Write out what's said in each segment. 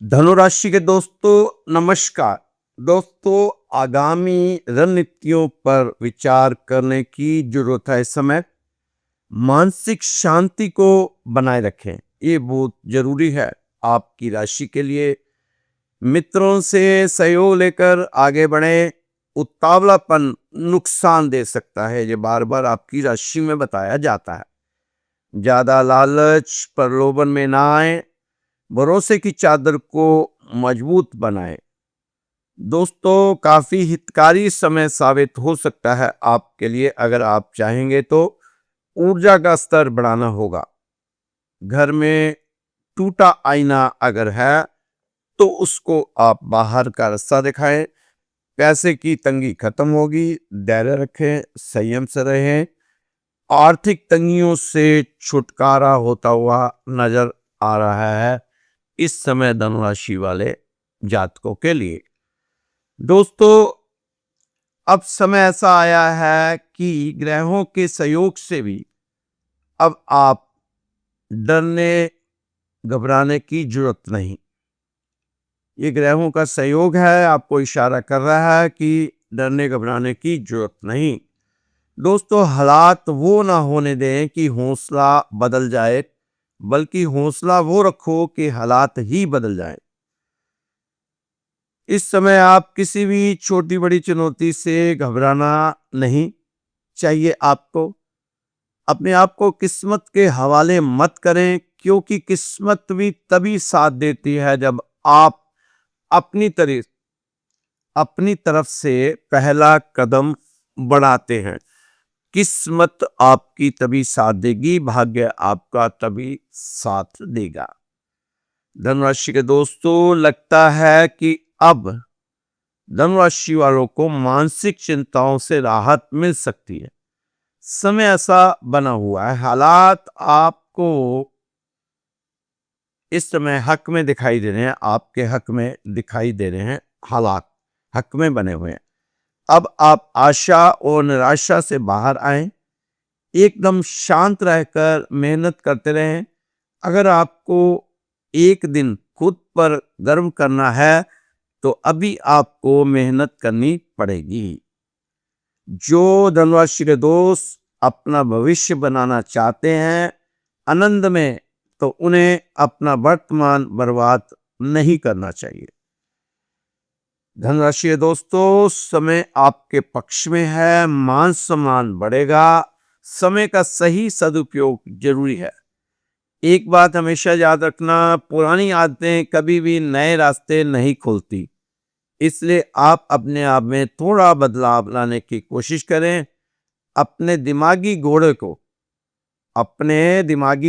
धनु राशि के दोस्तों नमस्कार। दोस्तों, आगामी रणनीतियों पर विचार करने की जरूरत है। इस समय मानसिक शांति को बनाए रखें, ये बहुत जरूरी है आपकी राशि के लिए। मित्रों से सहयोग लेकर आगे बढ़े। उतावलापन नुकसान दे सकता है, ये बार बार आपकी राशि में बताया जाता है। ज्यादा लालच प्रलोभन में ना आए, भरोसे की चादर को मजबूत बनाएं। दोस्तों, काफी हितकारी समय साबित हो सकता है आपके लिए। अगर आप चाहेंगे तो ऊर्जा का स्तर बढ़ाना होगा। घर में टूटा आईना अगर है तो उसको आप बाहर का रास्ता दिखाएं। पैसे की तंगी खत्म होगी। धैर्य रखें, संयम से रहें। आर्थिक तंगियों से छुटकारा होता हुआ नजर आ रहा है इस समय धनुराशि वाले जातकों के लिए। दोस्तों, अब समय ऐसा आया है कि ग्रहों के सहयोग से भी अब आप डरने घबराने की जरूरत नहीं। ये ग्रहों का सहयोग है, आपको इशारा कर रहा है कि डरने घबराने की जरूरत नहीं। दोस्तों, हालात वो ना होने दें कि हौसला बदल जाए, बल्कि हौसला वो रखो कि हालात ही बदल जाए। इस समय आप किसी भी छोटी बड़ी चुनौती से घबराना नहीं चाहिए। आपको अपने आप को किस्मत के हवाले मत करें, क्योंकि किस्मत भी तभी साथ देती है जब आप अपनी तरफ से पहला कदम बढ़ाते हैं। किस्मत आपकी तभी साथ देगी, भाग्य आपका तभी साथ देगा। धनुराशि के दोस्तों, लगता है कि अब धनुराशि वालों को मानसिक चिंताओं से राहत मिल सकती है। समय ऐसा बना हुआ है, हालात आपको इस समय हक में दिखाई दे रहे हैं, आपके हक में दिखाई दे रहे हैं। हालात हक में बने हुए हैं। अब आप आशा और निराशा से बाहर आए। एकदम शांत रहकर मेहनत करते रहें। अगर आपको एक दिन खुद पर गर्व करना है तो अभी आपको मेहनत करनी पड़ेगी। जो धनुराशि के दोस्त अपना भविष्य बनाना चाहते हैं आनंद में, तो उन्हें अपना वर्तमान बर्बाद नहीं करना चाहिए। धनुराशि के दोस्तों, समय आपके पक्ष में है, मान सम्मान बढ़ेगा। समय का सही सदुपयोग जरूरी है। एक बात हमेशा याद रखना, पुरानी आदतें कभी भी नए रास्ते नहीं खोलती। इसलिए आप अपने आप में थोड़ा बदलाव लाने की कोशिश करें। अपने दिमागी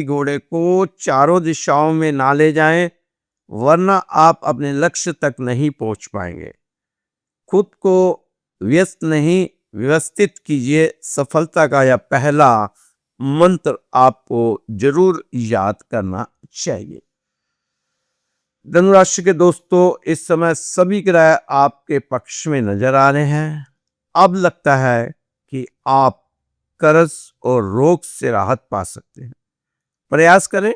घोड़े को चारों दिशाओं में ना ले जाएं, वरना आप अपने लक्ष्य तक नहीं पहुंच पाएंगे। खुद को व्यस्त नहीं, व्यवस्थित कीजिए। सफलता का यह पहला मंत्र आपको जरूर याद करना चाहिए। धनुराशि के दोस्तों, इस समय सभी ग्रह आपके पक्ष में नजर आ रहे हैं। अब लगता है कि आप कर्ज और रोग से राहत पा सकते हैं। प्रयास करें।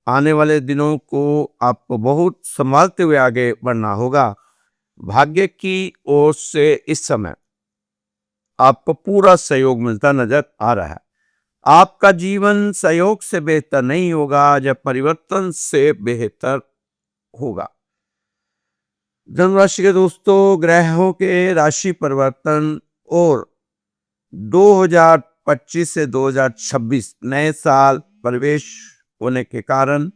आने वाले दिनों को आपको बहुत संभालते हुए आगे बढ़ना होगा। भाग्य की ओर से इस समय आपको पूरा सहयोग मिलता नजर आ रहा है। आपका जीवन सहयोग से बेहतर नहीं होगा, जब परिवर्तन से बेहतर होगा। धनुराशि के दोस्तों, ग्रहों के राशि परिवर्तन और 2025 से 2026 नए साल प्रवेश होने के कारण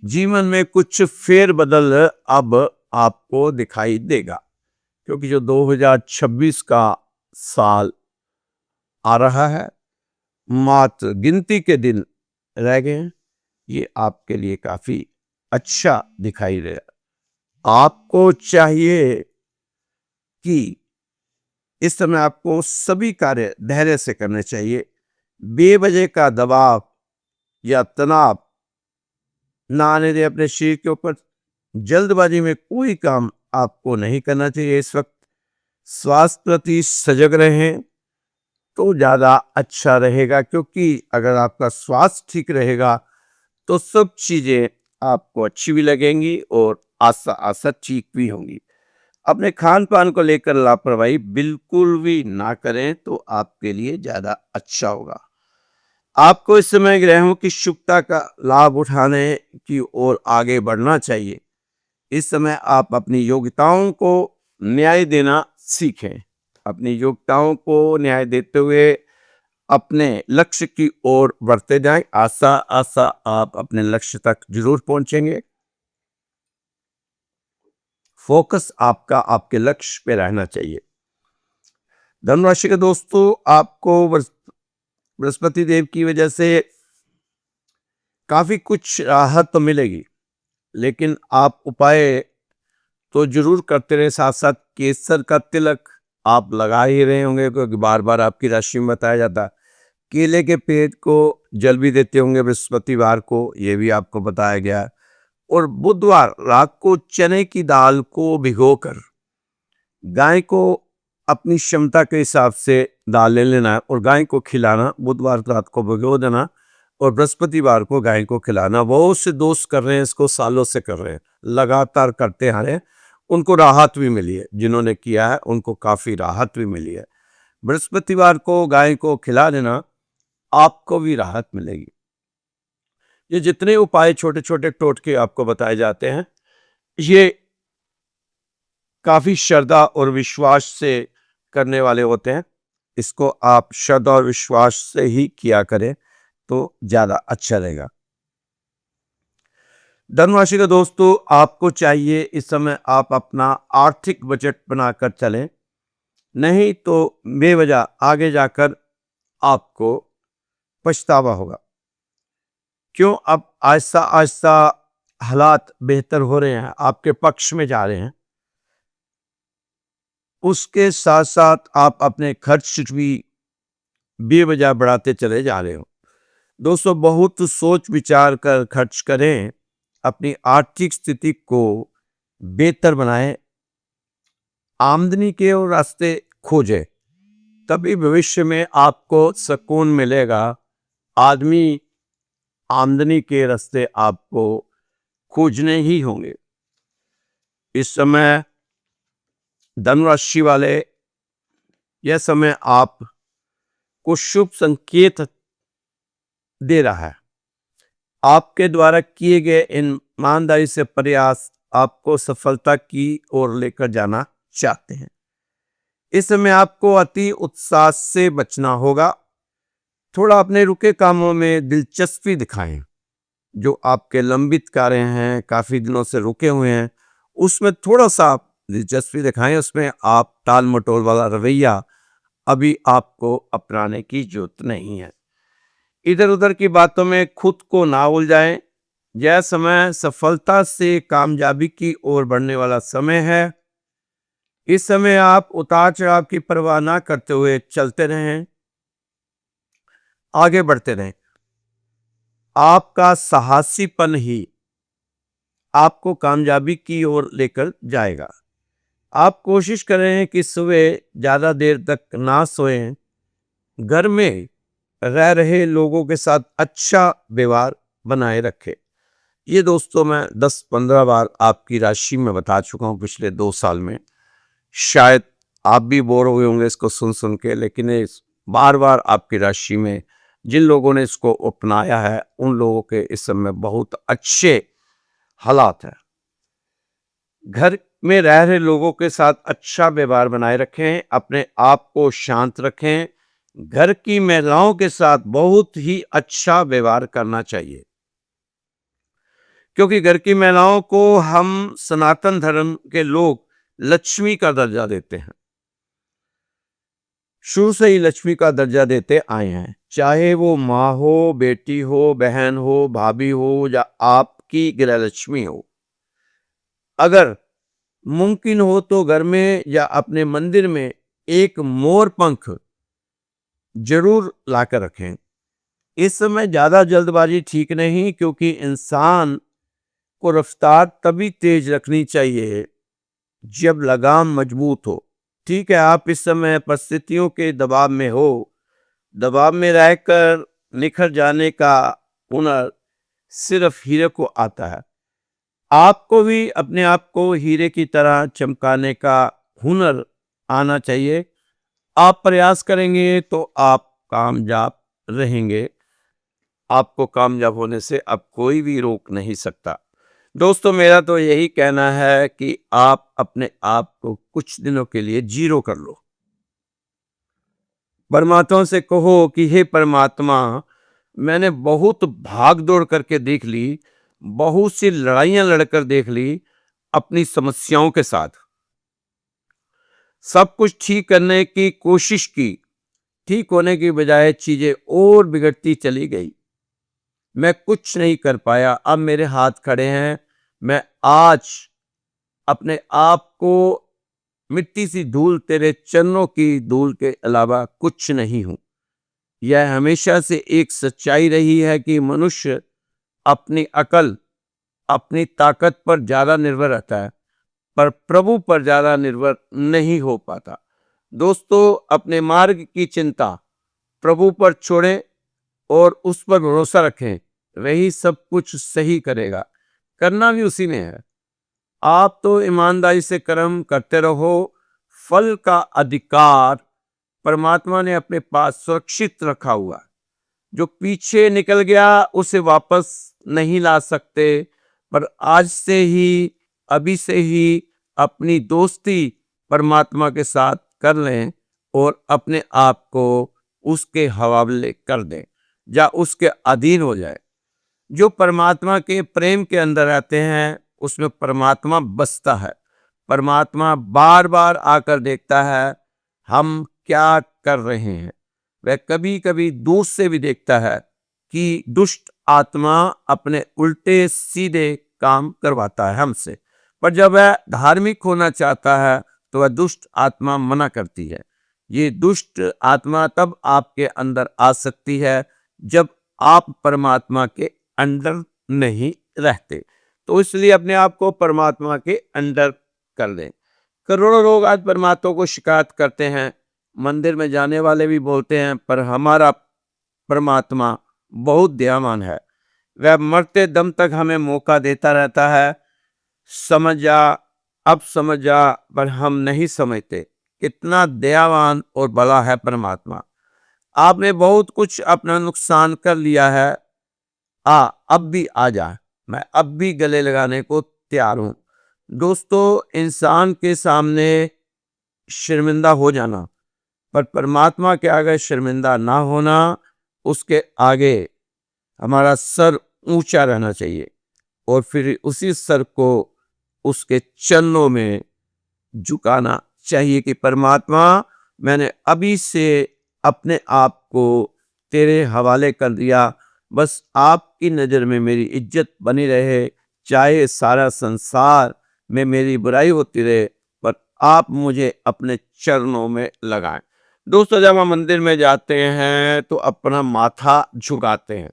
जीवन में कुछ फेरबदल अब आपको दिखाई देगा। क्योंकि जो 2026 का साल आ रहा है, मात्र गिनती के दिन रह गए हैं, ये आपके लिए काफी अच्छा दिखाई दे रहा। आपको चाहिए कि इस समय आपको सभी कार्य धैर्य से करने चाहिए। बेवजह का दबाव या तनाव ना आने दे अपने शरीर के ऊपर। जल्दबाजी में कोई काम आपको नहीं करना चाहिए। इस वक्त स्वास्थ्य प्रति सजग रहें तो ज्यादा अच्छा रहेगा, क्योंकि अगर आपका स्वास्थ्य ठीक रहेगा तो सब चीजें आपको अच्छी भी लगेंगी और आस्ता आस्ता ठीक भी होंगी। अपने खान पान को लेकर लापरवाही बिल्कुल भी ना करें तो आपके लिए ज्यादा अच्छा होगा। आपको इस समय ग्रहों की शुभता का लाभ उठाने की ओर आगे बढ़ना चाहिए। इस समय आप अपनी योग्यताओं को न्याय देना सीखें। अपनी योग्यताओं को न्याय देते हुए अपने लक्ष्य की ओर बढ़ते जाएं। आशा आशा आप अपने लक्ष्य तक जरूर पहुंचेंगे। फोकस आपका आपके लक्ष्य पे रहना चाहिए। धनु राशि के दोस्तों, आपको बृहस्पति देव की वजह से काफी कुछ राहत तो मिलेगी, लेकिन आप उपाय तो जरूर करते रहे। साथ साथ केसर का तिलक आप लगा ही रहे होंगे, क्योंकि बार बार आपकी राशि में बताया जाता है। केले के पेड़ को जल भी देते होंगे बृहस्पतिवार को, ये भी आपको बताया गया है। और बुधवार रात को चने की दाल को भिगोकर गाय को अपनी क्षमता के हिसाब से दाल ले लेना है और गाय को खिलाना। बुधवार रात को भिगो देना और बृहस्पतिवार को गाय को खिलाना। बहुत से दोस्त कर रहे हैं इसको, सालों से कर रहे हैं, लगातार करते आ रहे हैं, उनको राहत भी मिली है। जिन्होंने किया है उनको काफी राहत भी मिली है। बृहस्पतिवार को गाय को खिला देना, आपको भी राहत मिलेगी। ये जितने उपाय छोटे छोटे टोटके आपको बताए जाते हैं, ये काफी श्रद्धा और विश्वास से करने वाले होते हैं। इसको आप श्रद्धा और विश्वास से ही किया करें तो ज्यादा अच्छा रहेगा। धनु राशि के दोस्तों, आपको चाहिए इस समय आप अपना आर्थिक बजट बनाकर चलें, नहीं तो बेवजह आगे जाकर आपको पछतावा होगा। क्यों? अब आहिस्ता आहिस्ता हालात बेहतर हो रहे हैं, आपके पक्ष में जा रहे हैं। उसके साथ साथ आप अपने खर्च भी बेवजह बढ़ाते चले जा रहे हो। दोस्तों, बहुत सोच विचार कर खर्च करें, अपनी आर्थिक स्थिति को बेहतर बनाएं, आमदनी के और रास्ते खोजें, तभी भविष्य में आपको सुकून मिलेगा। आदमी आमदनी के रास्ते आपको खोजने ही होंगे। इस समय धनु राशि वाले, यह समय आप को शुभ संकेत दे रहा है। आपके द्वारा किए गए ईमानदारी से प्रयास आपको सफलता की ओर लेकर जाना चाहते हैं। इस समय आपको अति उत्साह से बचना होगा। थोड़ा अपने रुके कामों में दिलचस्पी दिखाएं। जो आपके लंबित कार्य हैं, काफी दिनों से रुके हुए हैं, उसमें थोड़ा सा आप दिलचस्पी दिखाएं। उसमें आप टाल मटोल वाला रवैया अभी आपको अपनाने की जरूरत नहीं है। इधर उधर की बातों में खुद को ना उलझाएं। यह समय सफलता से कामयाबी की ओर बढ़ने वाला समय है। इस समय आप उतार चढ़ाव की परवाह ना करते हुए चलते रहें, आगे बढ़ते रहें। आपका साहसीपन ही आपको कामयाबी की ओर लेकर जाएगा। आप कोशिश करें कि सुबह ज्यादा देर तक ना सोएं। घर में रह रहे लोगों के साथ अच्छा व्यवहार बनाए रखें। ये दोस्तों मैं 10-15 बार आपकी राशि में बता चुका हूं पिछले 2 साल में। शायद आप भी बोर हुए होंगे इसको सुन सुन के, लेकिन इस बार बार आपकी राशि में जिन लोगों ने इसको अपनाया है, उन लोगों के इस समय बहुत अच्छे हालात हैं। घर में रह रहे लोगों के साथ अच्छा व्यवहार बनाए रखें, अपने आप को शांत रखें। घर की महिलाओं के साथ बहुत ही अच्छा व्यवहार करना चाहिए, क्योंकि घर की महिलाओं को हम सनातन धर्म के लोग लक्ष्मी का दर्जा देते हैं। शुरू से ही लक्ष्मी का दर्जा देते आए हैं, चाहे वो माँ हो, बेटी हो, बहन हो, भाभी हो या आपकी गृह लक्ष्मी हो। अगर मुमकिन हो तो घर में या अपने मंदिर में एक मोर पंख जरूर लाकर रखें। इस समय ज्यादा जल्दबाजी ठीक नहीं, क्योंकि इंसान को रफ्तार तभी तेज रखनी चाहिए जब लगाम मजबूत हो। ठीक है, आप इस समय परिस्थितियों के दबाव में हो। दबाव में रहकर निखर जाने का हुनर सिर्फ हीरे को आता है। आपको भी अपने आप को हीरे की तरह चमकाने का हुनर आना चाहिए। आप प्रयास करेंगे तो आप कामयाब रहेंगे। आपको कामयाब होने से अब कोई भी रोक नहीं सकता। दोस्तों, मेरा तो यही कहना है कि आप अपने आप को कुछ दिनों के लिए जीरो कर लो। परमात्मा से कहो कि हे परमात्मा, मैंने बहुत भाग दौड़ करके देख ली, बहुत सी लड़ाइयां लड़कर देख ली अपनी समस्याओं के साथ। सब कुछ ठीक करने की कोशिश की, ठीक होने की बजाय चीजें और बिगड़ती चली गई। मैं कुछ नहीं कर पाया। अब मेरे हाथ खड़े हैं। मैं आज अपने आप को मिट्टी सी धूल, तेरे चरणों की धूल के अलावा कुछ नहीं हूं। यह हमेशा से एक सच्चाई रही है कि मनुष्य अपनी अकल, अपनी ताकत पर ज्यादा निर्भर रहता है, पर प्रभु पर ज्यादा निर्भर नहीं हो पाता। दोस्तों, अपने मार्ग की चिंता प्रभु पर छोड़ें और उस पर भरोसा रखें। वही सब कुछ सही करेगा। करना भी उसी ने है। आप तो ईमानदारी से कर्म करते रहो। फल का अधिकार परमात्मा ने अपने पास सुरक्षित रखा हुआ। जो पीछे निकल गया उसे वापस नहीं ला सकते। पर आज से ही, अभी से ही अपनी दोस्ती परमात्मा के साथ कर लें और अपने आप को उसके हवाले कर दें या उसके अधीन हो जाए। जो परमात्मा के प्रेम के अंदर रहते हैं उसमें परमात्मा बसता है। परमात्मा बार बार आकर देखता है हम क्या कर रहे हैं। वह कभी कभी दूर से भी देखता है कि दुष्ट आत्मा अपने उल्टे सीधे काम करवाता है हमसे। पर जब वह धार्मिक होना चाहता है तो वह दुष्ट आत्मा मना करती है। ये दुष्ट आत्मा तब आपके अंदर आ सकती है जब आप परमात्मा के अंदर नहीं रहते। तो इसलिए अपने आप को परमात्मा के अंदर कर लें। करोड़ों लोग आज परमात्मा को शिकायत करते हैं। मंदिर में जाने वाले भी बोलते हैं, पर हमारा परमात्मा बहुत दयावान है। वह मरते दम तक हमें मौका देता रहता है। समझ जा, अब समझ जा, पर हम नहीं समझते। कितना दयावान और बड़ा है परमात्मा। आपने बहुत कुछ अपना नुकसान कर लिया है। अब भी आ जा। मैं अब भी गले लगाने को तैयार हूं। दोस्तों, इंसान के सामने शर्मिंदा हो जाना, पर परमात्मा के आगे शर्मिंदा ना होना, उसके आगे हमारा सर ऊंचा रहना चाहिए और फिर उसी सर को उसके चरणों में झुकाना चाहिए कि परमात्मा, मैंने अभी से अपने आप को तेरे हवाले कर दिया। बस आपकी नज़र में मेरी इज्जत बनी रहे, चाहे सारा संसार में मेरी बुराई होती रहे, पर आप मुझे अपने चरणों में लगाएं। दोस्तों, जब हम मंदिर में जाते हैं तो अपना माथा झुकाते हैं।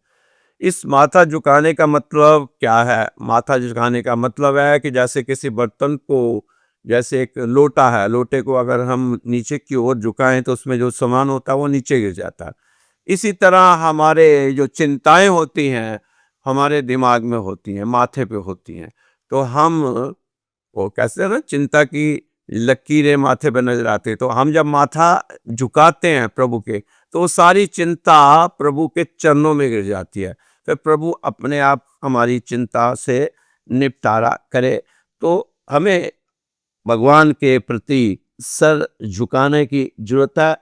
इस माथा झुकाने का मतलब क्या है? माथा झुकाने का मतलब है कि जैसे किसी बर्तन को, जैसे एक लोटा है, लोटे को अगर हम नीचे की ओर झुकाएं तो उसमें जो सामान होता है वो नीचे गिर जाता है। इसी तरह हमारे जो चिंताएं होती हैं हमारे दिमाग में होती हैं, माथे पे होती हैं। तो हम, वो कैसे ना, चिंता की लकीरें माथे पे नजर आती है। तो हम जब माथा झुकाते हैं प्रभु के, तो वो सारी चिंता प्रभु के चरणों में गिर जाती है। फिर प्रभु अपने आप हमारी चिंता से निपटारा करे। तो हमें भगवान के प्रति सर झुकाने की जरूरत है।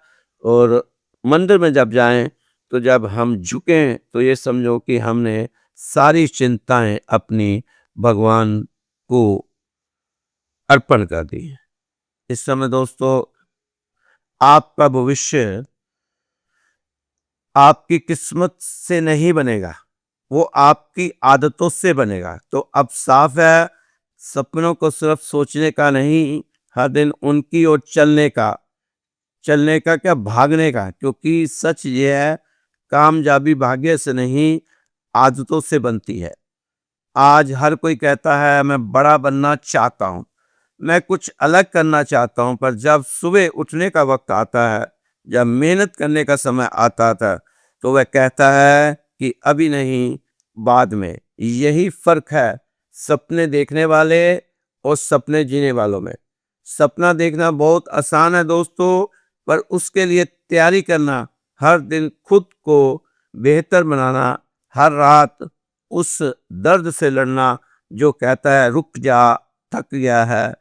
और मंदिर में जब जाएं तो जब हम झुकें तो ये समझो कि हमने सारी चिंताएं अपनी भगवान को अर्पण कर दी है। इस समय दोस्तों, आपका भविष्य आपकी किस्मत से नहीं बनेगा, वो आपकी आदतों से बनेगा। तो अब साफ है, सपनों को सिर्फ सोचने का नहीं, हर दिन उनकी ओर चलने का क्या, भागने का। क्योंकि सच ये है, कामयाबी भाग्य से नहीं, आदतों से बनती है। आज हर कोई कहता है मैं बड़ा बनना चाहता हूं, मैं कुछ अलग करना चाहता हूं, पर जब सुबह उठने का वक्त आता है, जब मेहनत करने का समय आता था, तो वह कहता है कि अभी नहीं, बाद में। यही फर्क है सपने देखने वाले और सपने जीने वालों में। सपना देखना बहुत आसान है दोस्तों, पर उसके लिए तैयारी करना, हर दिन खुद को बेहतर बनाना, हर रात उस दर्द से लड़ना जो कहता है रुक जा, थक गया है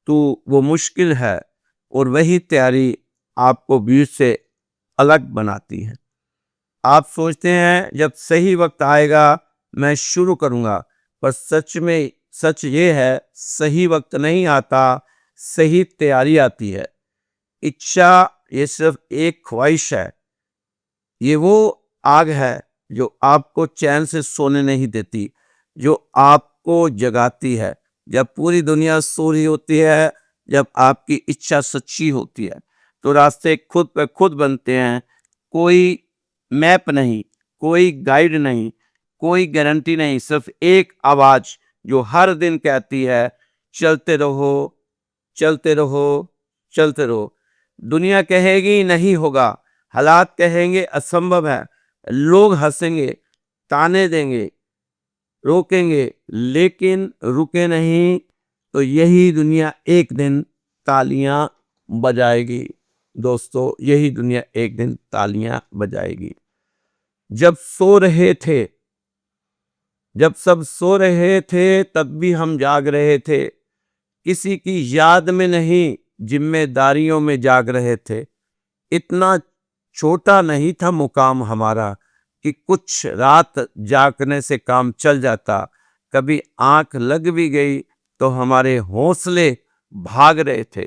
तो वो मुश्किल है, और वही तैयारी आपको भीड़ से अलग बनाती है। आप सोचते हैं जब सही वक्त आएगा मैं शुरू करूंगा, पर सच ये है सही वक्त नहीं आता, सही तैयारी आती है। इच्छा ये सिर्फ एक ख्वाहिश है, ये वो आग है जो आपको चैन से सोने नहीं देती, जो आपको जगाती है जब पूरी दुनिया सो रही होती है। जब आपकी इच्छा सच्ची होती है तो रास्ते खुद पे खुद बनते हैं। कोई मैप नहीं, कोई गाइड नहीं, कोई गारंटी नहीं, सिर्फ एक आवाज जो हर दिन कहती है चलते रहो, चलते रहो, चलते रहो। दुनिया कहेगी नहीं होगा, हालात कहेंगे असंभव है, लोग हंसेंगे, ताने देंगे, रोकेंगे, लेकिन रुके नहीं तो यही दुनिया एक दिन तालियां बजाएगी। दोस्तों, यही दुनिया एक दिन तालियां बजाएगी। जब सो रहे थे, जब सब सो रहे थे तब भी हम जाग रहे थे, किसी की याद में नहीं जिम्मेदारियों में जाग रहे थे। इतना छोटा नहीं था मुकाम हमारा कि कुछ रात जागने से काम चल जाता। कभी आंख लग भी गई तो हमारे हौसले भाग रहे थे।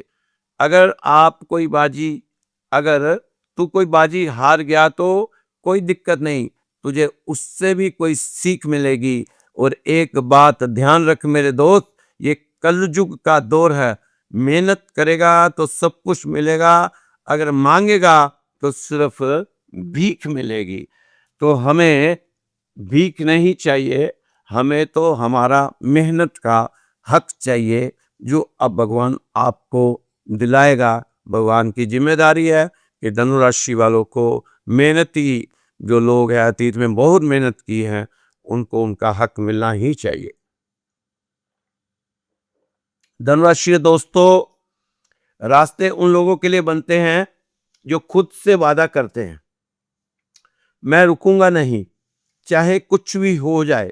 अगर आप कोई बाजी अगर तू कोई बाजी हार गया तो कोई दिक्कत नहीं, तुझे उससे भी कोई सीख मिलेगी। और एक बात ध्यान रख मेरे दोस्त, ये कलयुग का दौर है। मेहनत करेगा तो सब कुछ मिलेगा, अगर मांगेगा तो सिर्फ भीख मिलेगी। तो हमें भीख नहीं चाहिए, हमें तो हमारा मेहनत का हक चाहिए, जो अब भगवान आपको दिलाएगा। भगवान की जिम्मेदारी है कि धनु राशि वालों को, मेहनती जो लोग हैं अतीत में बहुत मेहनत की है, उनको उनका हक मिलना ही चाहिए। धनुराशि दोस्तों, रास्ते उन लोगों के लिए बनते हैं जो खुद से वादा करते हैं मैं रुकूंगा नहीं, चाहे कुछ भी हो जाए।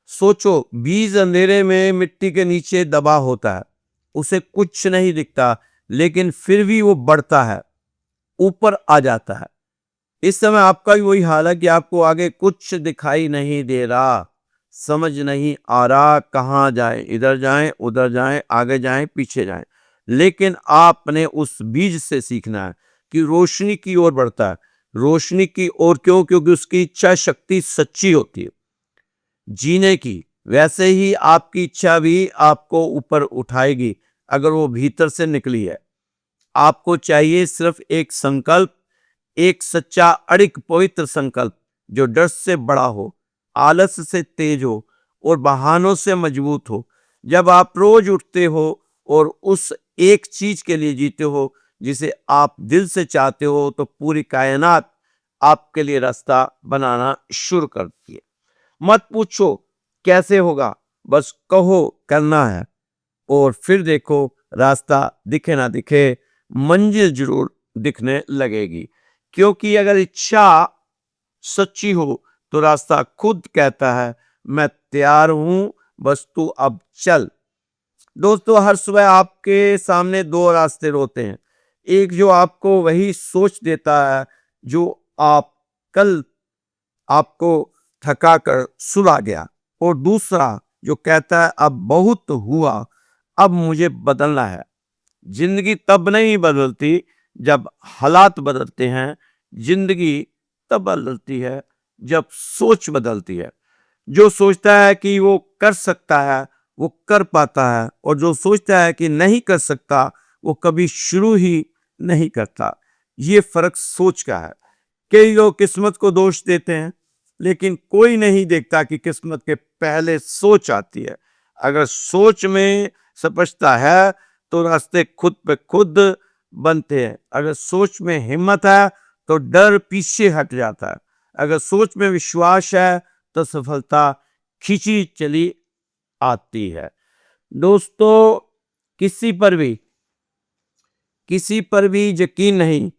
सोचो, बीज अंधेरे में मिट्टी के नीचे दबा होता है, उसे कुछ नहीं दिखता, लेकिन फिर भी वो बढ़ता है, ऊपर आ जाता है। इस समय आपका भी वही हाल है कि आपको आगे कुछ दिखाई नहीं दे रहा, समझ नहीं आ रहा कहाँ जाए, इधर जाएं, उधर जाएं, आगे जाएं, पीछे जाएं। लेकिन आपने उस बीज से सीखना है कि रोशनी की ओर बढ़ता है। रोशनी की ओर क्यों? क्योंकि उसकी इच्छा शक्ति सच्ची होती है जीने की। वैसे ही आपकी इच्छा भी आपको ऊपर उठाएगी अगर वो भीतर से निकली है। आपको चाहिए सिर्फ एक संकल्प, एक सच्चा अड़िग पवित्र संकल्प जो डर से बड़ा हो, आलस से तेज हो और बहानों से मजबूत हो। जब आप रोज उठते हो और उस एक चीज के लिए जीते हो जिसे आप दिल से चाहते हो, तो पूरी कायनात आपके लिए रास्ता बनाना शुरू करती है। मत पूछो कैसे होगा, बस कहो करना है, और फिर देखो रास्ता दिखे ना दिखे, मंजिल जरूर दिखने लगेगी। क्योंकि अगर इच्छा सच्ची हो तो रास्ता खुद कहता है मैं तैयार हूं, बस तू अब चल। दोस्तों, हर सुबह आपके सामने दो रास्ते होते हैं। एक जो आपको वही सोच देता है जो आप कल आपको थका कर सुला गया, और दूसरा जो कहता है अब बहुत हुआ, अब मुझे बदलना है। जिंदगी तब नहीं बदलती जब हालात बदलते हैं, जिंदगी तब बदलती है जब सोच बदलती है। जो सोचता है कि वो कर सकता है वो कर पाता है, और जो सोचता है कि नहीं कर सकता वो कभी शुरू ही नहीं करता। ये फर्क सोच का है। कई लोग किस्मत को दोष देते हैं, लेकिन कोई नहीं देखता कि किस्मत के पहले सोच आती है। अगर सोच में स्पष्टता है तो रास्ते खुद पे खुद बनते हैं। अगर सोच में हिम्मत है तो डर पीछे हट जाता है। अगर सोच में विश्वास है तो सफलता खींची चली आती है। दोस्तों, किसी पर भी यकीन नहीं,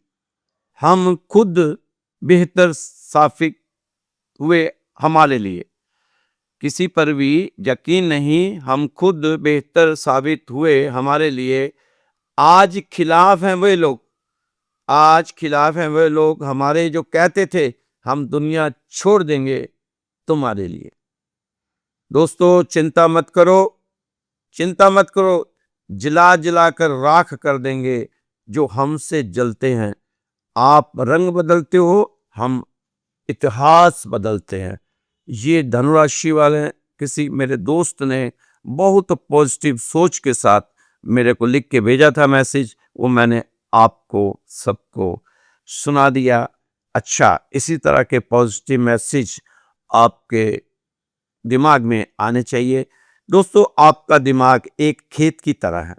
हम खुद बेहतर साबित हुए हमारे लिए। किसी पर भी यकीन नहीं, हम खुद बेहतर साबित हुए हमारे लिए। आज खिलाफ हैं वे लोग, हमारे जो कहते थे हम दुनिया छोड़ देंगे तुम्हारे लिए। दोस्तों, चिंता मत करो, जिला जिला कर राख कर देंगे जो हमसे जलते हैं। आप रंग बदलते हो, हम इतिहास बदलते हैं। ये धनुराशि वाले किसी मेरे दोस्त ने बहुत पॉजिटिव सोच के साथ मेरे को लिख के भेजा था मैसेज, वो मैंने आपको सबको सुना दिया। अच्छा, इसी तरह के पॉजिटिव मैसेज आपके दिमाग में आने चाहिए। दोस्तों, आपका दिमाग एक खेत की तरह है,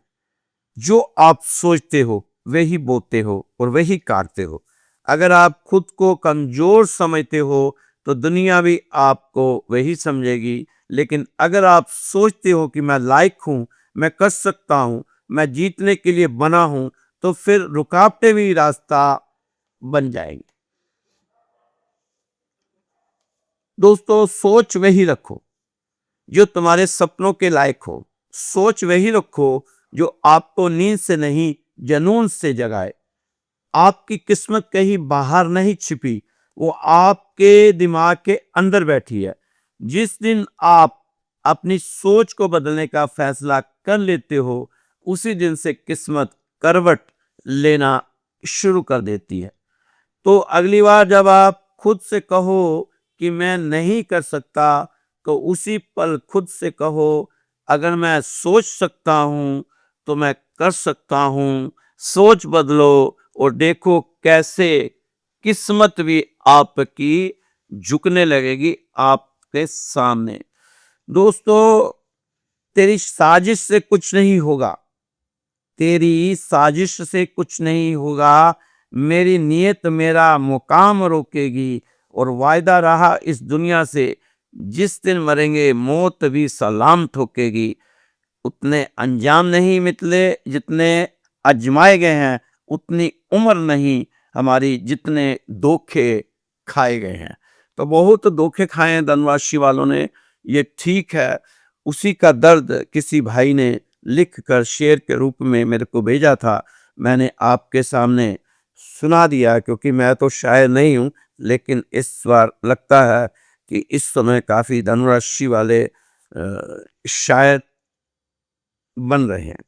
जो आप सोचते हो वही बोते हो और वही काटते हो। अगर आप खुद को कमजोर समझते हो तो दुनिया भी आपको वही समझेगी। लेकिन अगर आप सोचते हो कि मैं लायक हूं, मैं कर सकता हूं, मैं जीतने के लिए बना हूं, तो फिर रुकावटें भी रास्ता बन जाएंगी। दोस्तों, सोच वही रखो जो तुम्हारे सपनों के लायक हो। सोच वही रखो जो आपको नींद से नहीं, जुनून से जगाए। आपकी किस्मत कहीं बाहर नहीं छिपी, वो आपके दिमाग के अंदर बैठी है। जिस दिन आप अपनी सोच को बदलने का फैसला कर लेते हो, उसी दिन से किस्मत करवट लेना शुरू कर देती है। तो अगली बार जब आप खुद से कहो कि मैं नहीं कर सकता, तो उसी पल खुद से कहो, अगर मैं सोच सकता हूं तो मैं कर सकता हूं। सोच बदलो और देखो कैसे किस्मत भी आपकी झुकने लगेगी आपके सामने। दोस्तों, तेरी साजिश से कुछ नहीं होगा, तेरी साजिश से कुछ नहीं होगा। मेरी नीयत मेरा मुकाम रोकेगी और वायदा रहा इस दुनिया से, जिस दिन मरेंगे मौत भी सलाम ठोकेगी। उतने अंजाम नहीं मितले जितने अजमाए गए हैं, उतनी उम्र नहीं हमारी जितने धोखे खाए गए हैं। तो बहुत धोखे खाए हैं धनराशि वालों ने, ये ठीक है। उसी का दर्द किसी भाई ने लिख कर शेर के रूप में मेरे को भेजा था, मैंने आपके सामने सुना दिया। क्योंकि मैं तो शायर नहीं हूँ, लेकिन इस बार लगता है कि इस समय काफ़ी धनराशि वाले शायर बन रहे हैं।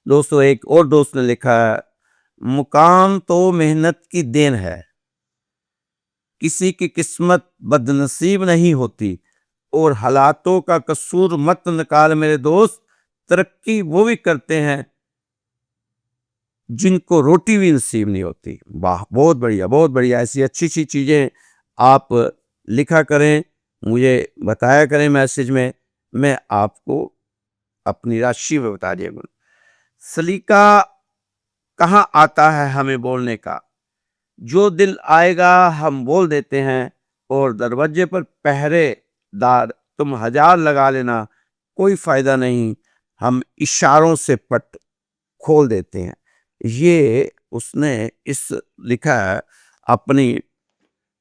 दोस्तों, एक और दोस्त ने लिखा है, मुकाम तो मेहनत की देन है, किसी की किस्मत बदनसीब नहीं होती, और हालातों का कसूर मत निकाल मेरे दोस्त, तरक्की वो भी करते हैं जिनको रोटी भी नसीब नहीं होती। वाह, बहुत बढ़िया, बहुत बढ़िया। ऐसी अच्छी अच्छी चीज़ें आप लिखा करें, मुझे बताया करें मैसेज में, मैं आपको अपनी राशि में बता दिया करूं। सलीका कहाँ आता है हमें बोलने का, जो दिल आएगा हम बोल देते हैं। और दरवाजे पर पहरेदार तुम हजार लगा लेना, कोई फायदा नहीं, हम इशारों से पट खोल देते हैं। ये उसने इस लिखा है, अपनी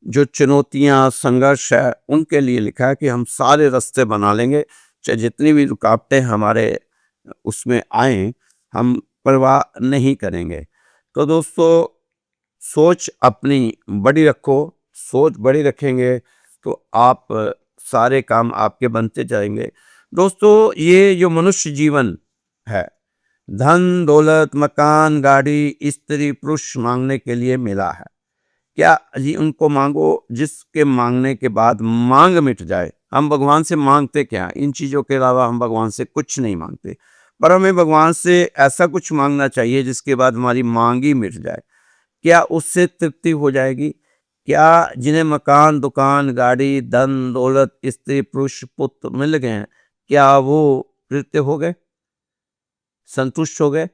जो चुनौतियां संघर्ष है उनके लिए लिखा है कि हम सारे रास्ते बना लेंगे, चाहे जितनी भी रुकावटें हमारे उसमें आए, हम परवाह नहीं करेंगे। तो दोस्तों, सोच अपनी बड़ी रखो, सोच बड़ी रखेंगे तो आप सारे काम आपके बनते जाएंगे। दोस्तों, ये जो मनुष्य जीवन है, धन दौलत मकान गाड़ी स्त्री पुरुष मांगने के लिए मिला है। क्या जी उनको मांगो जिसके मांगने के बाद मांग मिट जाए। हम भगवान से मांगते क्या, इन चीज़ों के अलावा हम भगवान से कुछ नहीं मांगते। पर हमें भगवान से ऐसा कुछ मांगना चाहिए जिसके बाद हमारी मांग ही मिट जाए। क्या उससे तृप्ति हो जाएगी? क्या जिन्हें मकान दुकान गाड़ी धन दौलत स्त्री पुरुष पुत्र मिल गए हैं, क्या वो तृप्त हो गए, संतुष्ट हो गए?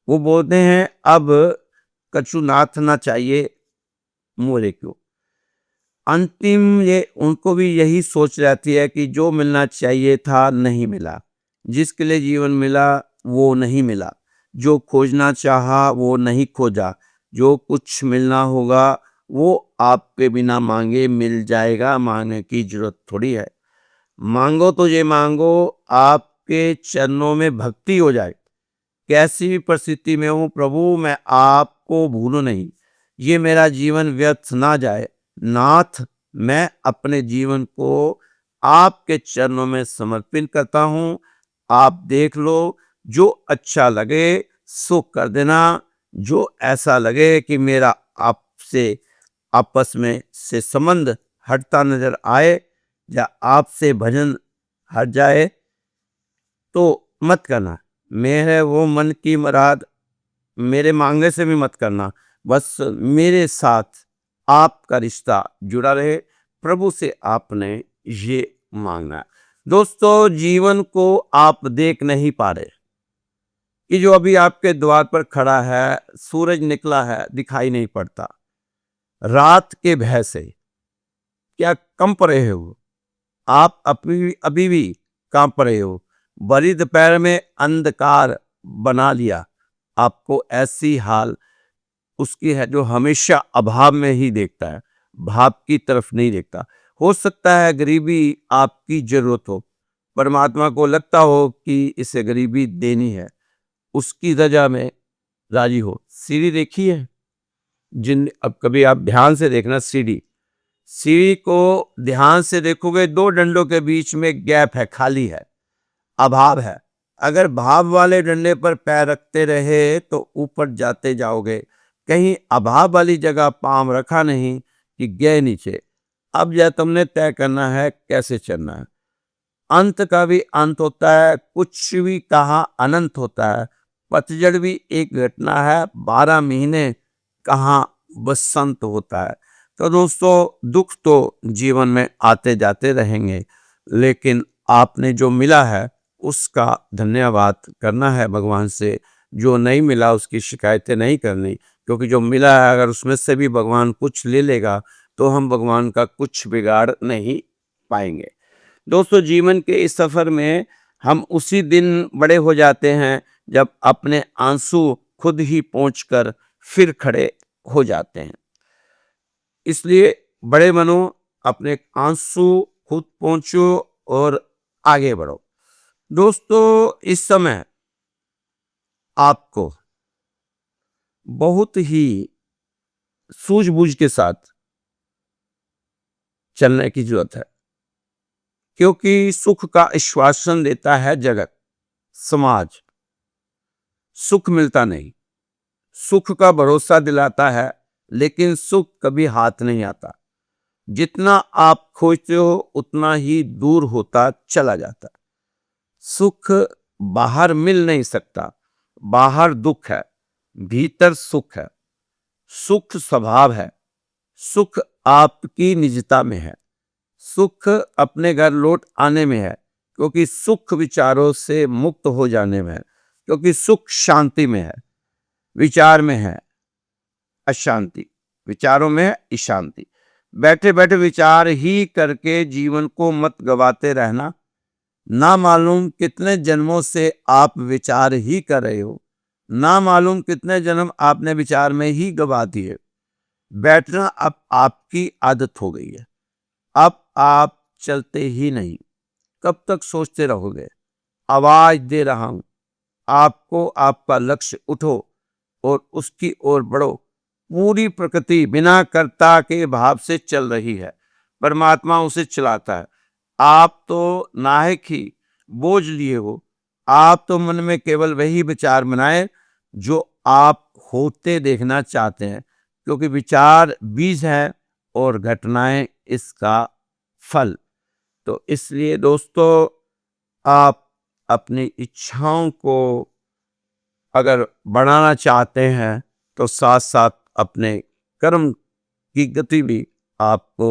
वो बोलते हैं अब कछु नाथ ना चाहिए मोरे क्यों। अंतिम ये उनको भी यही सोच रहती है कि जो मिलना चाहिए था नहीं मिला, जिसके लिए जीवन मिला वो नहीं मिला, जो खोजना चाहा वो नहीं खोजा, जो कुछ मिलना होगा वो आपके बिना मांगे मिल जाएगा, मांगने की जरूरत थोड़ी है। मांगो तो ये मांगो आपके चरणों में भक्ति हो जाए। कैसी भी परिस्थिति में हूँ प्रभु मैं आपको भूलूं नहीं, ये मेरा जीवन व्यर्थ ना जाए। नाथ मैं अपने जीवन को आपके चरणों में समर्पित करता हूँ। आप देख लो, जो अच्छा लगे सो कर देना। जो ऐसा लगे कि मेरा आपसे आपस में से संबंध हटता नजर आए या आपसे भजन हट जाए तो मत करना। मेरे वो मन की मुराद मेरे मांगने से भी मत करना। बस मेरे साथ आपका रिश्ता जुड़ा रहे, प्रभु से आपने ये मांगना है। दोस्तों, जीवन को आप देख नहीं पा रहे कि जो अभी आपके द्वार पर खड़ा है, सूरज निकला है दिखाई नहीं पड़ता। रात के भय से क्या कंप रहे हो? आप अभी अभी भी कांप रहे हो। बड़ी दोपहर में अंधकार बना लिया आपको। ऐसी हाल उसकी है जो हमेशा अभाव में ही देखता है, भाव की तरफ नहीं देखता। हो सकता है गरीबी आपकी जरूरत हो, परमात्मा को लगता हो कि इसे गरीबी देनी है, उसकी रजा में राजी हो। सीढ़ी देखी है? जिन अब कभी आप ध्यान से देखना, सीढ़ी सीढ़ी को ध्यान से देखोगे, दो डंडों के बीच में गैप है, खाली है, अभाव है। अगर भाव वाले डंडे पर पैर रखते रहे तो ऊपर जाते जाओगे। कहीं अभाव वाली जगह पांव रखा नहीं कि गए नीचे। अब यह तुमने तय करना है कैसे चलना है। अंत का भी अंत होता है, कुछ भी कहाँ अनंत होता है। पतझड़ भी एक घटना है, 12 महीने कहाँ बसंत होता है। तो दोस्तों, दुख तो जीवन में आते जाते रहेंगे, लेकिन आपने जो मिला है उसका धन्यवाद करना है भगवान से। जो नहीं मिला उसकी शिकायतें नहीं करनी, क्योंकि जो मिला है अगर उसमें से भी भगवान कुछ ले लेगा तो हम भगवान का कुछ बिगाड़ नहीं पाएंगे। दोस्तों, जीवन के इस सफर में हम उसी दिन बड़े हो जाते हैं जब अपने आंसू खुद ही पहुंचकर फिर खड़े हो जाते हैं। इसलिए बड़े बनो, अपने आंसू खुद पहुंचो और आगे बढ़ो। दोस्तों, इस समय आपको बहुत ही सूझबूझ के साथ चलने की जरूरत है, क्योंकि सुख का आश्वासन देता है जगत, समाज। सुख मिलता नहीं, सुख का भरोसा दिलाता है, लेकिन सुख कभी हाथ नहीं आता। जितना आप खोजते हो उतना ही दूर होता चला जाता। सुख बाहर मिल नहीं सकता, बाहर दुख है, भीतर सुख है। सुख स्वभाव है, सुख आपकी निजता में है, सुख अपने घर लौट आने में है, क्योंकि सुख विचारों से मुक्त हो जाने में है, क्योंकि सुख शांति में है। विचार में है अशांति, विचारों में है अशांति। बैठे बैठे विचार ही करके जीवन को मत गवाते रहना। ना मालूम कितने जन्मों से आप विचार ही कर रहे हो, ना मालूम कितने जन्म आपने विचार में ही गवा दिए। बैठना अब आपकी आदत हो गई है, अब आप चलते ही नहीं। कब तक सोचते रहोगे? आवाज दे रहा हूं आपको, आपका लक्ष्य उठो और उसकी ओर बढ़ो। पूरी प्रकृति बिना कर्ता के भाव से चल रही है, परमात्मा उसे चलाता है। आप तो नायक ही बोझ लिए हो। आप तो मन में केवल वही विचार बनाए जो आप होते देखना चाहते हैं, क्योंकि विचार बीज है और घटनाएं इसका फल। तो इसलिए दोस्तों, आप अपनी इच्छाओं को अगर बढ़ाना चाहते हैं तो साथ साथ अपने कर्म की गति भी आपको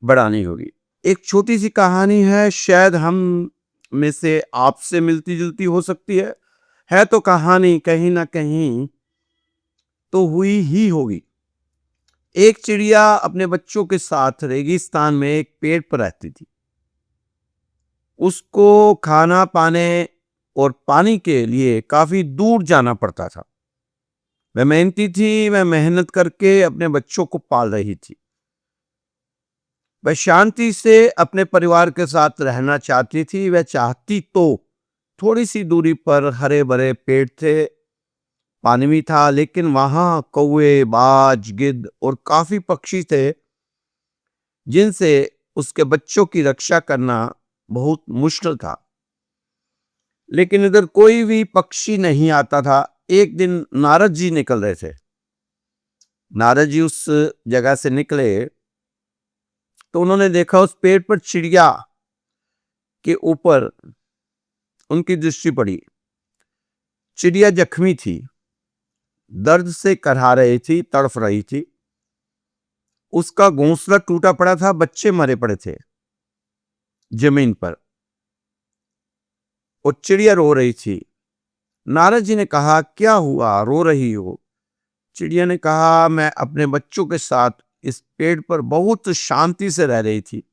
बढ़ानी होगी। एक छोटी सी कहानी है, शायद हम में से आपसे मिलती जुलती हो सकती है तो कहानी कहीं ना कहीं तो हुई ही होगी। एक चिड़िया अपने बच्चों के साथ रेगिस्तान में एक पेड़ पर रहती थी। उसको खाना पाने और पानी के लिए काफी दूर जाना पड़ता था। वह मेहनती थी, वह मेहनत करके अपने बच्चों को पाल रही थी। वह शांति से अपने परिवार के साथ रहना चाहती थी। वह चाहती तो थोड़ी सी दूरी पर हरे भरे पेड़ थे, पानी भी था, लेकिन वहां कौवे, बाज, गिद्ध और काफी पक्षी थे जिनसे उसके बच्चों की रक्षा करना बहुत मुश्किल था। लेकिन इधर कोई भी पक्षी नहीं आता था। एक दिन नारद जी निकल रहे थे। नारद जी उस जगह से निकले तो उन्होंने देखा उस पेड़ पर चिड़िया के ऊपर उनकी दृष्टि पड़ी। चिड़िया जख्मी थी, दर्द से करहा रही थी, तड़फ रही थी। उसका घोंसला टूटा पड़ा था, बच्चे मरे पड़े थे जमीन पर और चिड़िया रो रही थी। नारद जी ने कहा, क्या हुआ, रो रही हो? चिड़िया ने कहा, मैं अपने बच्चों के साथ इस पेड़ पर बहुत शांति से रह रही थी,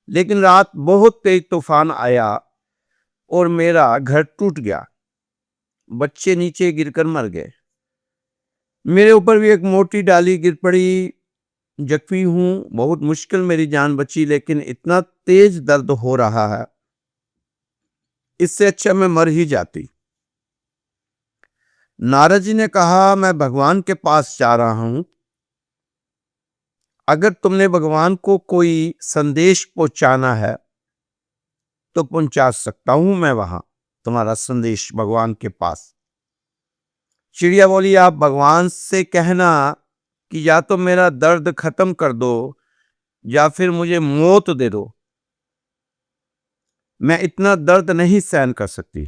लेकिन रात बहुत तेज तूफान आया और मेरा घर टूट गया। बच्चे नीचे गिरकर मर गए। मेरे ऊपर भी एक मोटी डाली गिर पड़ी। जख्मी हूं, बहुत मुश्किल मेरी जान बची, लेकिन इतना तेज दर्द हो रहा है, इससे अच्छा मैं मर ही जाती। नारद जी ने कहा, मैं भगवान के पास जा रहा हूं। अगर तुमने भगवान को कोई संदेश पहुंचाना है तो पहुंचा सकता हूं मैं वहां तुम्हारा संदेश भगवान के पास। चिड़िया बोली, आप भगवान से कहना कि या तो मेरा दर्द खत्म कर दो या फिर मुझे मौत दे दो। मैं इतना दर्द नहीं सहन कर सकती,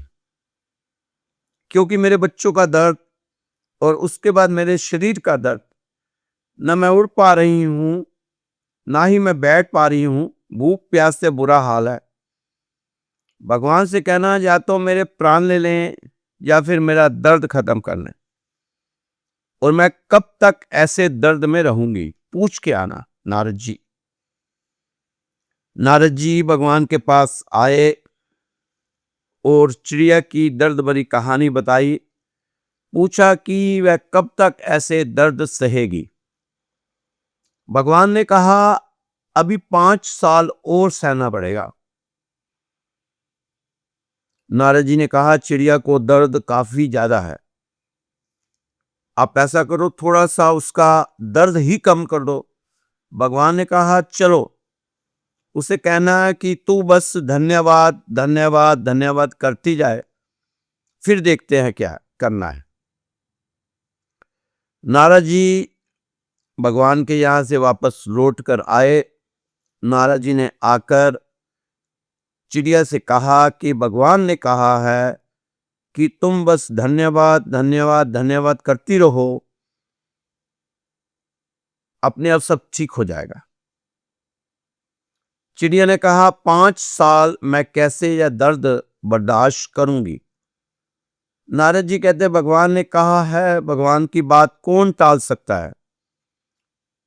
क्योंकि मेरे बच्चों का दर्द और उसके बाद मेरे शरीर का दर्द, न मैं उड़ पा रही हूं, ना ही मैं बैठ पा रही हूं। भूख प्यास से बुरा हाल है। भगवान से कहना या तो मेरे प्राण ले लें या फिर मेरा दर्द खत्म कर लें, और मैं कब तक ऐसे दर्द में रहूंगी, पूछ के आना। नारद जी भगवान के पास आए और चिड़िया की दर्द भरी कहानी बताई। पूछा कि वह कब तक ऐसे दर्द सहेगी। भगवान ने कहा, अभी 5 साल और सहना पड़ेगा। नारद जी ने कहा, चिड़िया को दर्द काफी ज्यादा है, आप ऐसा करो थोड़ा सा उसका दर्द ही कम कर दो। भगवान ने कहा, चलो उसे कहना है कि तू बस धन्यवाद धन्यवाद धन्यवाद करती जाए, फिर देखते हैं क्या करना है। नारद जी भगवान के यहां से वापस लौट कर आए। नारद जी ने आकर चिड़िया से कहा कि भगवान ने कहा है कि तुम बस धन्यवाद धन्यवाद धन्यवाद करती रहो, अपने आप सब ठीक हो जाएगा। चिड़िया ने कहा, 5 साल मैं कैसे यह दर्द बर्दाश्त करूंगी। नारद जी कहते, भगवान ने कहा है, भगवान की बात कौन टाल सकता है।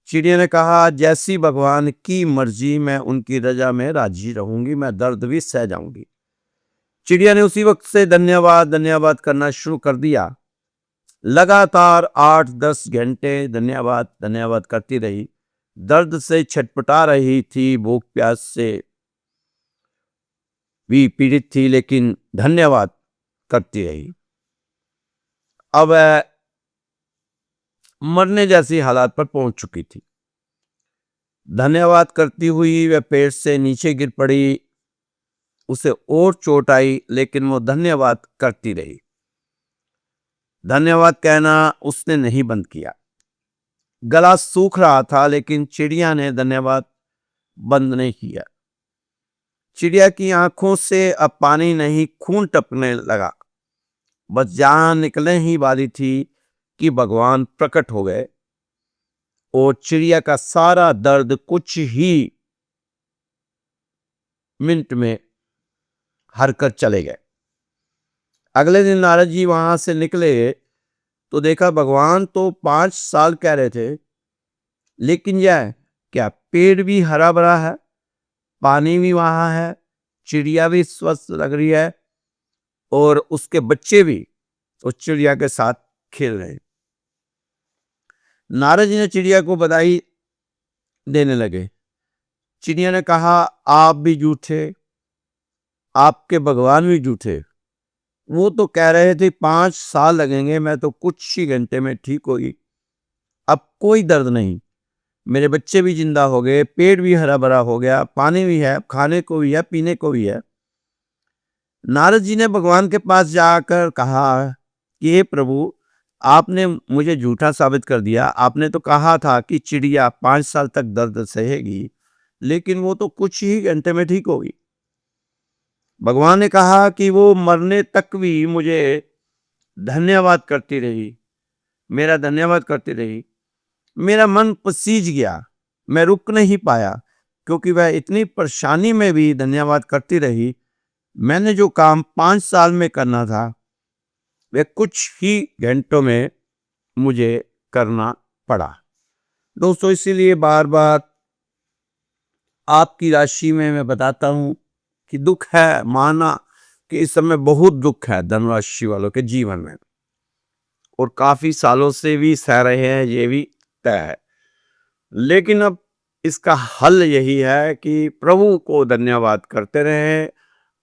चिड़िया ने कहा, जैसी भगवान की मर्जी, मैं उनकी रजा में राजी रहूंगी, मैं दर्द भी सह जाऊंगी। चिड़िया ने उसी वक्त से धन्यवाद धन्यवाद करना शुरू कर दिया। लगातार 8-10 घंटे धन्यवाद धन्यवाद करती रही। दर्द से छटपटा रही थी, भूख प्यास से भी पीड़ित थी, लेकिन धन्यवाद करती रही। अब वह मरने जैसी हालात पर पहुंच चुकी थी। धन्यवाद करती हुई वह पेड़ से नीचे गिर पड़ी। उसे और चोट आई, लेकिन वो धन्यवाद करती रही। धन्यवाद कहना उसने नहीं बंद किया। गला सूख रहा था, लेकिन चिड़िया ने धन्यवाद बंद नहीं किया। चिड़िया की आंखों से अब पानी नहीं, खून टपकने लगा। बस जान निकलने ही वाली थी कि भगवान प्रकट हो गए और चिड़िया का सारा दर्द कुछ ही मिनट में हर कर चले गए। अगले दिन नारद जी वहां से निकले तो देखा भगवान तो 5 साल कह रहे थे, लेकिन यह है, क्या पेड़ भी हरा भरा है, पानी भी वहां है, चिड़िया भी स्वस्थ लग रही है और उसके बच्चे भी उस चिड़िया के साथ खेल रहे हैं। नारद जी ने चिड़िया को बधाई देने लगे। चिड़िया ने कहा, आप भी झूठे, आपके भगवान भी झूठे। वो तो कह रहे थे 5 साल लगेंगे, मैं तो कुछ ही घंटे में ठीक होगी। अब कोई दर्द नहीं, मेरे बच्चे भी जिंदा हो गए, पेट भी हरा भरा हो गया, पानी भी है, खाने को भी है, पीने को भी है। नारद जी ने भगवान के पास जाकर कहा कि हे प्रभु, आपने मुझे झूठा साबित कर दिया। आपने तो कहा था कि चिड़िया 5 साल तक दर्द सहेगी, लेकिन वो तो कुछ ही घंटे में ठीक होगी। भगवान ने कहा कि वो मरने तक भी मुझे धन्यवाद करती रही, मेरा धन्यवाद करती रही। मेरा मन पसीज गया, मैं रुक नहीं पाया, क्योंकि वह इतनी परेशानी में भी धन्यवाद करती रही। मैंने जो काम 5 साल में करना था, वह कुछ ही घंटों में मुझे करना पड़ा। दोस्तों, इसीलिए बार बार आपकी राशि में मैं बताता हूं कि दुख है, माना कि इस समय बहुत दुख है धनु राशि वालों के जीवन में, और काफी सालों से भी सह रहे हैं, ये भी तय है। लेकिन अब इसका हल यही है कि प्रभु को धन्यवाद करते रहें,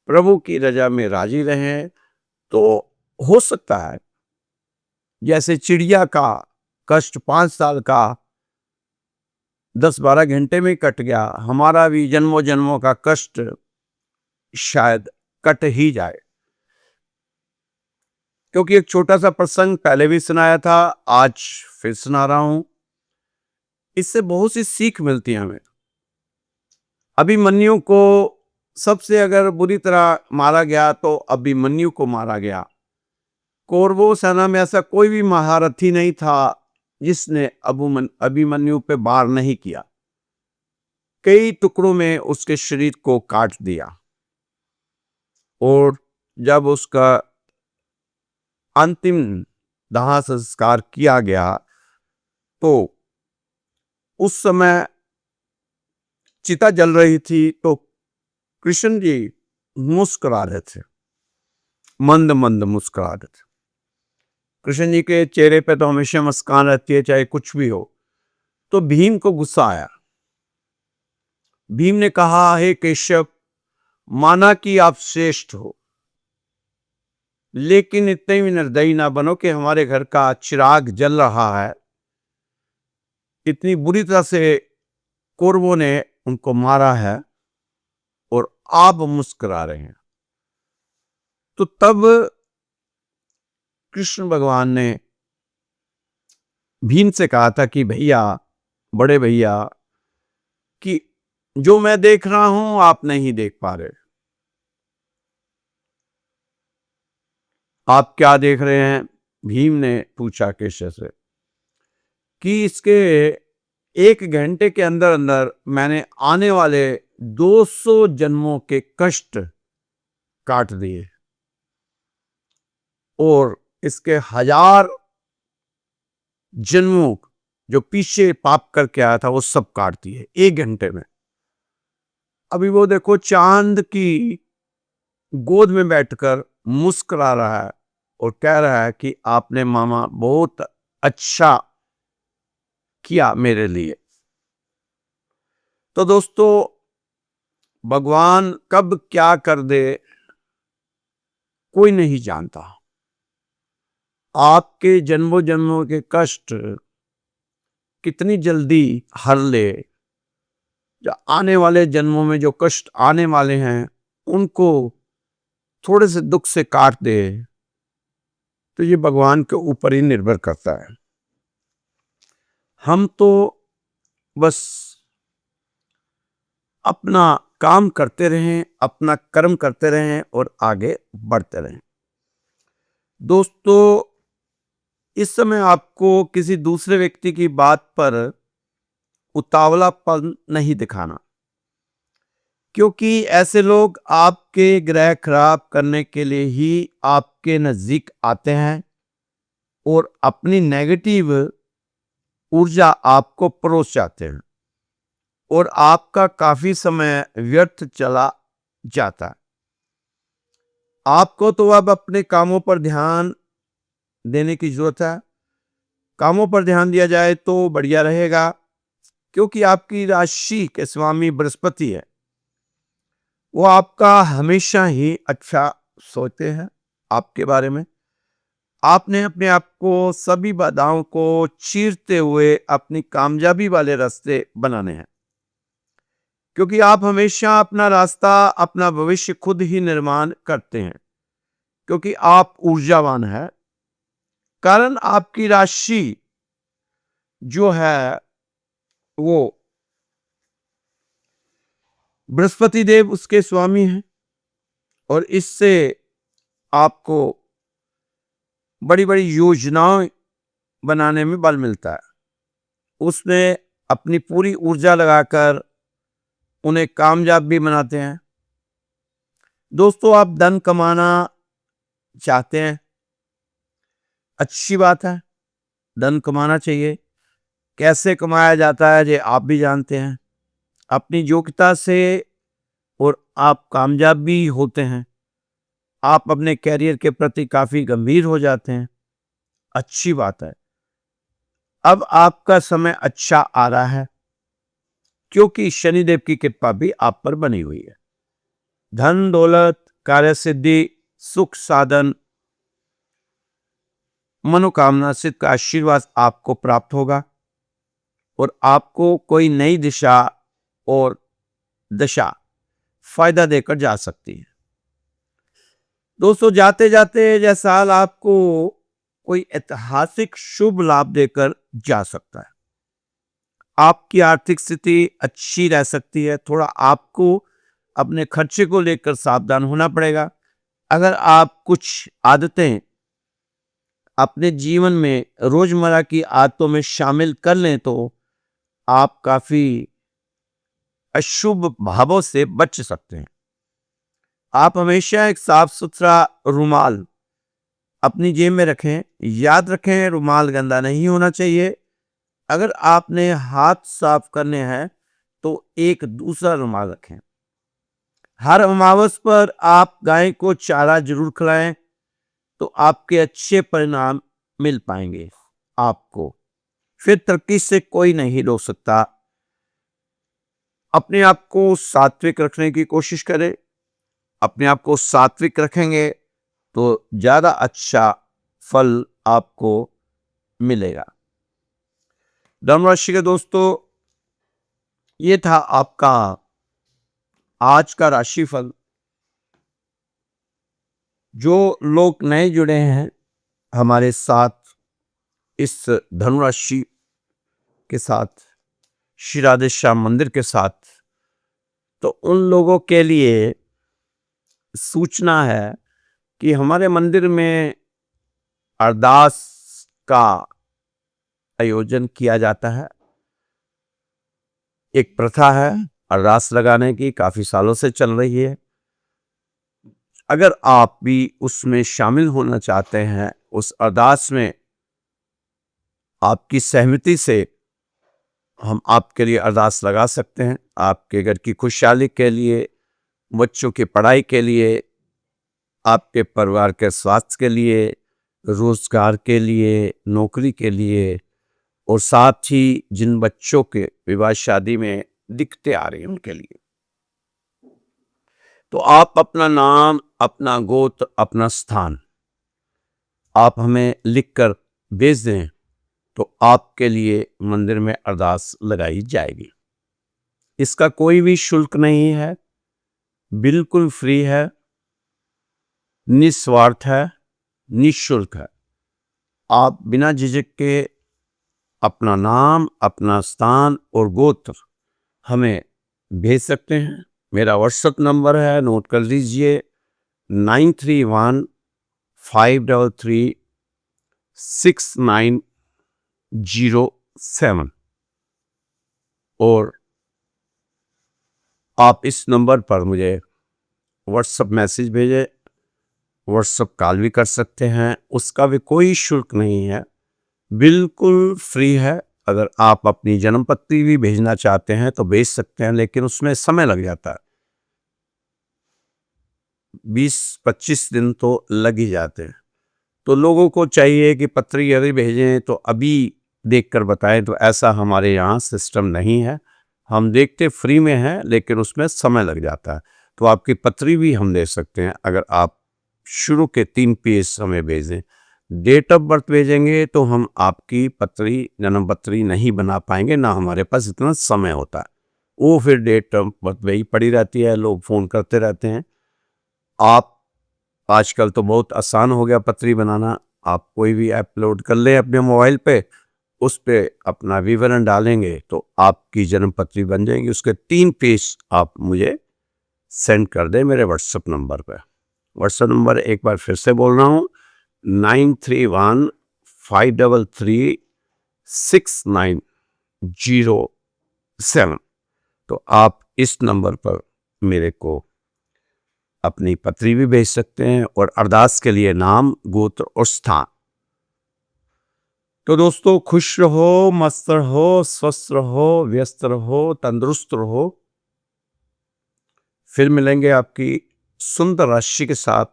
प्रभु की रजा में राजी रहें। तो हो सकता है जैसे चिड़िया का कष्ट 5 साल का 10-12 घंटे में कट गया, हमारा भी जन्मों जन्मों का कष्ट शायद कट ही जाए। क्योंकि एक छोटा सा प्रसंग पहले भी सुनाया था, आज फिर सुना रहा हूं। इससे बहुत सी सीख मिलती है हमें। अभिमन्यु को सबसे अगर बुरी तरह मारा गया तो अभिमन्यु को मारा गया। कौरवों सेना में ऐसा कोई भी महारथी नहीं था जिसने अभिमन्यु पे वार नहीं किया। कई टुकड़ों में उसके शरीर को काट दिया, और जब उसका अंतिम दाह संस्कार किया गया तो उस समय चिता जल रही थी, तो कृष्ण जी मुस्कुरा रहे थे, मंद मंद मुस्कुरा रहे थे। कृष्ण जी के चेहरे पे तो हमेशा मुस्कान रहती है, चाहे कुछ भी हो। तो भीम को गुस्सा आया। भीम ने कहा, हे केशव, माना कि आप श्रेष्ठ हो, लेकिन इतने भी निर्दयी ना बनो कि हमारे घर का चिराग जल रहा है, इतनी बुरी तरह से कौरवों ने उनको मारा है और आप मुस्कुरा रहे हैं। तो तब कृष्ण भगवान ने भीम से कहा था कि भैया, बड़े भैया, कि जो मैं देख रहा हूं आप नहीं देख पा रहे। आप क्या देख रहे हैं? भीम ने पूछा केशव से कि इसके 1 घंटे के अंदर अंदर मैंने आने वाले 200 जन्मों के कष्ट काट दिए, और इसके 1000 जन्मों जो पीछे पाप करके आया था वो सब काट दिए 1 घंटे में। अभी वो देखो चांद की गोद में बैठकर मुस्कुरा रहा है और कह रहा है कि आपने मामा बहुत अच्छा किया मेरे लिए। तो दोस्तों, भगवान कब क्या कर दे कोई नहीं जानता। आपके जन्मों जन्मों के कष्ट कितनी जल्दी हर ले, जो आने वाले जन्मों में जो कष्ट आने वाले हैं उनको थोड़े से दुख से काट दे, तो ये भगवान के ऊपर ही निर्भर करता है। हम तो बस अपना काम करते रहें, अपना कर्म करते रहें और आगे बढ़ते रहें। दोस्तों, इस समय आपको किसी दूसरे व्यक्ति की बात पर उतावलापन नहीं दिखाना, क्योंकि ऐसे लोग आपके ग्रह खराब करने के लिए ही आपके नजदीक आते हैं और अपनी नेगेटिव ऊर्जा आपको परोस जाते हैं और आपका काफी समय व्यर्थ चला जाता है। आपको तो अब अपने कामों पर ध्यान देने की जरूरत है। कामों पर ध्यान दिया जाए तो बढ़िया रहेगा, क्योंकि आपकी राशि के स्वामी बृहस्पति है, वो आपका हमेशा ही अच्छा सोचते हैं आपके बारे में। आपने अपने आप को सभी बाधाओं को चीरते हुए अपनी कामयाबी वाले रास्ते बनाने हैं, क्योंकि आप हमेशा अपना रास्ता, अपना भविष्य खुद ही निर्माण करते हैं, क्योंकि आप ऊर्जावान हैं। कारण आपकी राशि जो है वो बृहस्पति देव उसके स्वामी हैं, और इससे आपको बड़ी बड़ी योजनाएं बनाने में बल मिलता है। उसमें अपनी पूरी ऊर्जा लगाकर उन्हें कामयाब भी बनाते हैं। दोस्तों, आप धन कमाना चाहते हैं, अच्छी बात है, धन कमाना चाहिए। कैसे कमाया जाता है ये आप भी जानते हैं। अपनी योग्यता से और आप कामयाब भी होते हैं। आप अपने कैरियर के प्रति काफी गंभीर हो जाते हैं, अच्छी बात है। अब आपका समय अच्छा आ रहा है, क्योंकि शनिदेव की कृपा भी आप पर बनी हुई है। धन दौलत, कार्य सिद्धि, सुख साधन, मनोकामना सिद्ध का आशीर्वाद आपको प्राप्त होगा, और आपको कोई नई दिशा और दशा फायदा देकर जा सकती है। दोस्तों, जाते जाते यह साल आपको कोई ऐतिहासिक शुभ लाभ देकर जा सकता है। आपकी आर्थिक स्थिति अच्छी रह सकती है। थोड़ा आपको अपने खर्चे को लेकर सावधान होना पड़ेगा। अगर आप कुछ आदतें अपने जीवन में रोजमर्रा की आदतों में शामिल कर लें तो आप काफी अशुभ भावों से बच सकते हैं। आप हमेशा एक साफ सुथरा रुमाल अपनी जेब में रखें। याद रखें, रुमाल गंदा नहीं होना चाहिए। अगर आपने हाथ साफ करने हैं तो एक दूसरा रुमाल रखें। हर अमावस पर आप गाय को चारा जरूर खिलाएं, तो आपके अच्छे परिणाम मिल पाएंगे। आपको फिर तरक्की से कोई नहीं रोक सकता। अपने आप को सात्विक रखने की कोशिश करें। अपने आप को सात्विक रखेंगे तो ज्यादा अच्छा फल आपको मिलेगा। धनु राशि के दोस्तों, ये था आपका आज का राशिफल। जो लोग नए जुड़े हैं हमारे साथ इस धनु राशि के साथ, श्री राधे श्याम मंदिर के साथ, तो उन लोगों के लिए सूचना है कि हमारे मंदिर में अरदास का आयोजन किया जाता है। एक प्रथा है अरदास लगाने की, काफी सालों से चल रही है। अगर आप भी उसमें शामिल होना चाहते हैं, उस अरदास में आपकी सहमति से हम आपके लिए अरदास लगा सकते हैं। आपके घर की खुशहाली के लिए, बच्चों की पढ़ाई के लिए, आपके परिवार के स्वास्थ्य के लिए, रोजगार के लिए, नौकरी के लिए, और साथ ही जिन बच्चों के विवाह शादी में दिक्कतें आ रही हैं उनके लिए। तो आप अपना नाम, अपना गोत्र, अपना स्थान आप हमें लिखकर भेज दें, तो आपके लिए मंदिर में अरदास लगाई जाएगी। इसका कोई भी शुल्क नहीं है, बिल्कुल फ्री है, निस्वार्थ है, निःशुल्क है। आप बिना झिझक के अपना नाम, अपना स्थान और गोत्र हमें भेज सकते हैं। मेरा व्हाट्सएप नंबर है, नोट कर लीजिए, 9315336907। और आप इस नंबर पर मुझे व्हाट्सएप मैसेज भेजें, व्हाट्सएप कॉल भी कर सकते हैं। उसका भी कोई शुल्क नहीं है, बिल्कुल फ्री है, अगर आप अपनी जन्म पत्री भी भेजना चाहते हैं तो भेज सकते हैं, लेकिन उसमें समय लग जाता है, 20-25 दिन तो लग ही जाते हैं। तो लोगों को चाहिए कि पत्री यदि भेजें तो अभी देखकर बताएं, तो ऐसा हमारे यहाँ सिस्टम नहीं है। हम देखते फ्री में हैं, लेकिन उसमें समय लग जाता है। तो आपकी पत्री भी हम दे सकते हैं अगर आप शुरू के 3 पेज हमें भेजें। डेट ऑफ बर्थ भेजेंगे तो हम आपकी पत्री, जन्म पत्री नहीं बना पाएंगे, ना हमारे पास इतना समय होता है। वो फिर डेट ऑफ बर्थ वही पड़ी रहती है, लोग फ़ोन करते रहते हैं। आप आजकल तो बहुत आसान हो गया पत्री बनाना। आप कोई भी ऐप लोड कर लें अपने मोबाइल पे, उस पे अपना विवरण डालेंगे तो आपकी जन्म पत्री बन जाएगी। उसके 3 पेज आप मुझे सेंड कर दें मेरे व्हाट्सएप नंबर पे। व्हाट्सएप नंबर एक बार फिर से बोल रहा हूँ, 9315336907। तो आप इस नंबर पर मेरे को अपनी पत्री भी भेज सकते हैं, और अरदास के लिए नाम, गोत्र और स्थान। तो दोस्तों, खुश रहो, मस्त रहो, स्वस्थ रहो, व्यस्त रहो, तंदुरुस्त रहो। फिर मिलेंगे आपकी सुंदर राशि के साथ।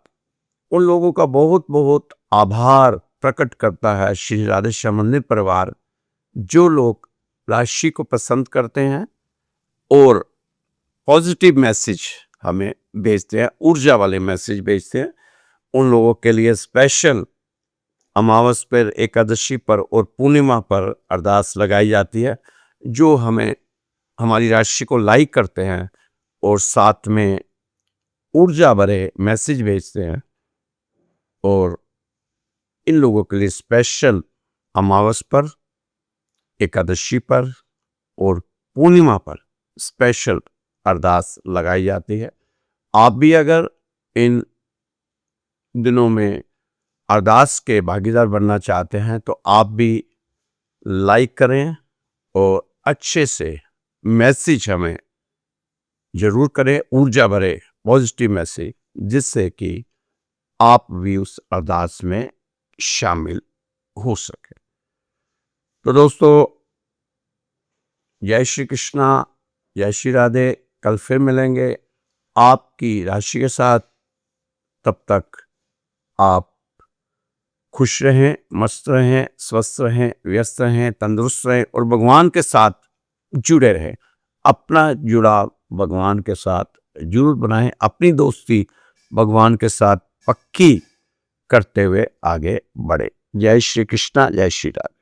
उन लोगों का बहुत बहुत आभार प्रकट करता है श्री राधे श्याम मंदिर परिवार, जो लोग राशि को पसंद करते हैं और पॉजिटिव मैसेज हमें भेजते हैं, ऊर्जा वाले मैसेज भेजते हैं। उन लोगों के लिए स्पेशल अमावस पर, एकादशी पर और पूर्णिमा पर अरदास लगाई जाती है। जो हमें हमारी राशि को लाइक करते हैं और साथ में ऊर्जा भरे मैसेज भेजते हैं, और इन लोगों के लिए स्पेशल अमावस पर, एकादशी पर और पूर्णिमा पर स्पेशल अरदास लगाई जाती है। आप भी अगर इन दिनों में अरदास के भागीदार बनना चाहते हैं तो आप भी लाइक करें और अच्छे से मैसेज हमें जरूर करें, ऊर्जा भरे पॉजिटिव मैसेज, जिससे कि आप भी उस अरदास में शामिल हो सके। तो दोस्तों, जय श्री कृष्णा, जय श्री राधे। कल फिर मिलेंगे आपकी राशि के साथ। तब तक आप खुश रहें, मस्त रहें, स्वस्थ रहें, व्यस्त रहें, तंदुरुस्त रहें और भगवान के साथ जुड़े रहें। अपना जुड़ाव भगवान के साथ जरूर बनाएं, अपनी दोस्ती भगवान के साथ पक्की करते हुए आगे बढ़े। जय श्री कृष्णा, जय श्री राधे।